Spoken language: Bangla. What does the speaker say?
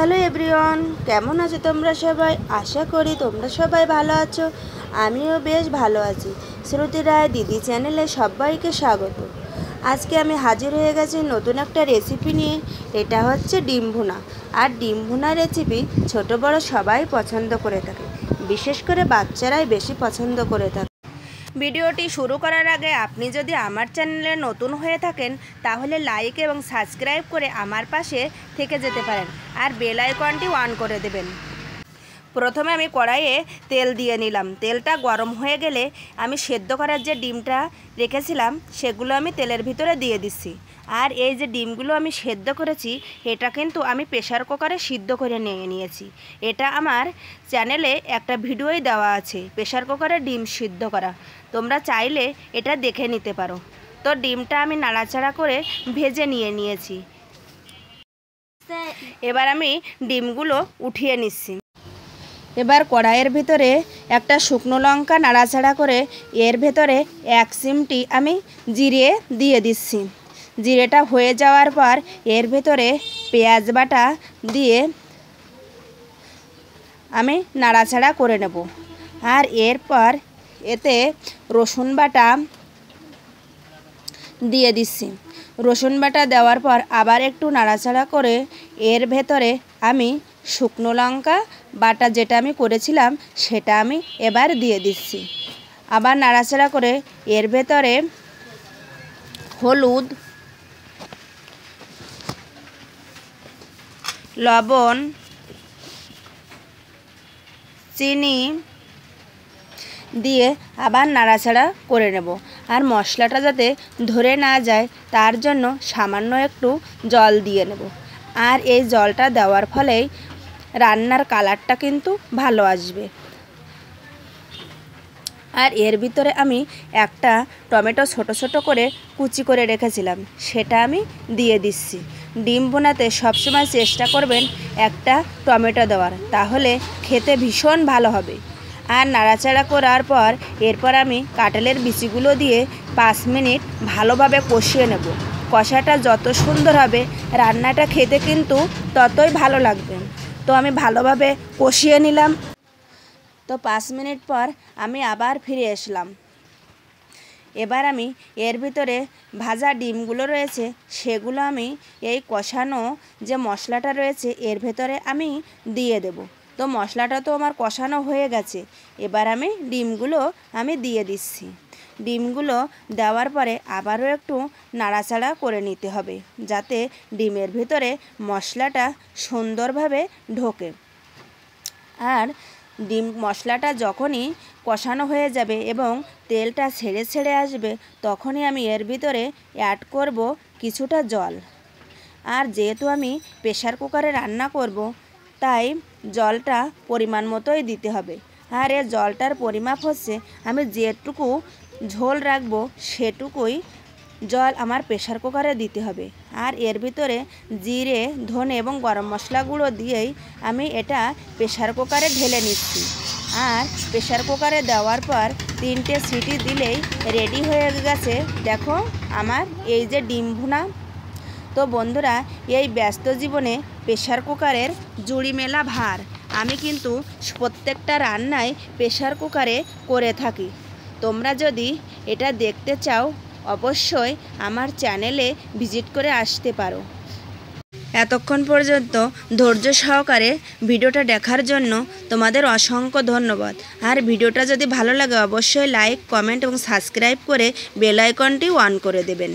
হ্যালো এভরিওয়ান, কেমন আছো তোমরা সবাই? আশা করি তোমরা সবাই ভালো আছো। আমিও বেশ ভালো আছি। শ্রুতি রায় দিদি চ্যানেলে সবাইকে স্বাগত। আজকে আমি হাজির হয়ে গেছি নতুন একটা রেসিপি নিয়ে। এটা হচ্ছে ডিম ভুনা। আর ডিম ভুনা রেসিপি ছোট বড় সবাই পছন্দ করে থাকে, বিশেষ করে বাচ্চারাই বেশি পছন্দ করে থাকে। ভিডিওটি শুরু করার আগে আপনি যদি আমার চ্যানেলে নতুন হয়ে থাকেন তাহলে লাইক এবং সাবস্ক্রাইব করে আমার পাশে থেকে যেতে পারেন আর বেল আইকনটি অন করে দেবেন। প্রথমে আমি কড়াইয়ে তেল দিয়ে নিলাম। তেলটা গরম হয়ে গেলে আমি সেদ্ধ করার যে ডিমটা রেখেছিলাম সেগুলো আমি তেলের ভিতরে দিয়ে দিচ্ছি। আর এই যে ডিমগুলো আমি সেদ্ধ করেছি এটা কিন্তু আমি প্রেসার কুকারে সিদ্ধ করে নিয়েছি। এটা আমার চ্যানেলে একটা ভিডিওই দেওয়া আছে, প্রেসার কুকারে ডিম সিদ্ধ করা। তোমরা চাইলে এটা দেখে নিতে পারো। তো ডিমটা আমি নাড়াচাড়া করে ভেজে নিয়েছি। এবার আমি ডিমগুলো উঠিয়ে নিচ্ছি। এবার কড়াইয়ের ভিতরে একটা শুকনো লঙ্কা নাড়াচাড়া করে এর ভেতরে 1 চিমটি আমি জিরে দিয়ে দিচ্ছি। জিরেটা হয়ে যাওয়ার পর এর ভেতরে পেঁয়াজ বাটা দিয়ে আমি নাড়াচাড়া করে নেব। আর এরপর এতে রসুন বাটা দিয়ে দিচ্ছি। রসুন বাটা দেওয়ার পর আবার একটু নাড়াচাড়া করে এর ভেতরে আমি শুকনো লঙ্কা বাটা যেটা আমি করেছিলাম সেটা আমি এবার দিয়ে দিচ্ছি। আবার নাড়াচাড়া করে এর ভেতরে হলুদ, লবণ, চিনি দিয়ে আবার নাড়াচাড়া করে নেব। আর মশলাটা যাতে ধরে না যায় তার জন্য সামান্য একটু জল দিয়ে নেব। আর এই জলটা দেওয়ার ফলেই রান্নার কালারটা কিন্তু ভালো আসবে। আর এর ভিতরে আমি একটা টমেটো ছোট ছোট করে কুচি করে রেখেছিলাম সেটা আমি দিয়ে দিচ্ছি। ডিম ভুনাতে সবসময় চেষ্টা করবেন একটা টমেটো দেওয়ার, তাহলে খেতে ভীষণ ভালো হবে। আর নাড়াচাড়া করার পর এরপর আমি কাঁঠালের বিচিগুলো দিয়ে 5 মিনিট ভালোভাবে কষিয়ে নেব। কষাটা যত সুন্দর হবে রান্নাটা খেতে কিন্তু ততই ভালো লাগবে। তো আমি ভালোভাবে কষিয়ে নিলাম। তো 5 মিনিট পর আমি আবার ফিরে আসলাম। এবার আমি এর ভিতরে ভাজা ডিমগুলো রয়েছে সেগুলো আমি এই কষানো যে মশলাটা রয়েছে এর ভেতরে আমি দিয়ে দেব। তো মশলাটা তো আমার কষানো হয়ে গেছে, এবার আমি ডিমগুলো দিয়ে দিচ্ছি। ডিমগুলো দেওয়ার পরে আবারও একটু নাড়াচাড়া করে নিতে হবে যাতে ডিমের ভিতরে মশলাটা সুন্দরভাবে ঢোকে। আর ডিম মশলাটা যখনই কষানো হয়ে যাবে এবং তেলটা ছেড়ে ছেড়ে আসবে তখনই আমি এর ভিতরে অ্যাড করব কিছুটা জল। আর যেহেতু আমি প্রেসার কুকারে রান্না করব তাই জলটা পরিমাণ মতোই দিতে হবে। আর এই জলটার পরিমাপ হচ্ছে আমি যেটুকু ঝোল রাখবো সেটুকুই জল আমার প্রেসার কুকারে দিতে হবে। আর এর ভিতরে জিরে, ধনে এবং গরম মশলা গুঁড়ো দিয়েই আমি এটা প্রেসার কুকারে ঢেলে নিচ্ছি। আর প্রেসার কুকারে দেওয়ার পর 3টে সিটি দিলেই রেডি হয়ে গেছে। দেখো আমার এই যে ডিম ভুনা। তো বন্ধুরা, এই ব্যস্ত জীবনে প্রেসার কুকারের জুড়ি মেলা ভার। আমি কিন্তু প্রত্যেকটা রান্নাই প্রেসার কুকারে করে থাকি। তোমরা যদি এটা দেখতে চাও অবশ্যই আমার চ্যানেলে ভিজিট করে আসতে পারো। এতক্ষণ পর্যন্ত ধৈর্য সহকারে ভিডিওটা দেখার জন্য তোমাদের অসংখ্য ধন্যবাদ। আর ভিডিওটা যদি ভালো লাগে অবশ্যই লাইক, কমেন্ট এবং সাবস্ক্রাইব করে বেল আইকনটি অন করে দেবেন।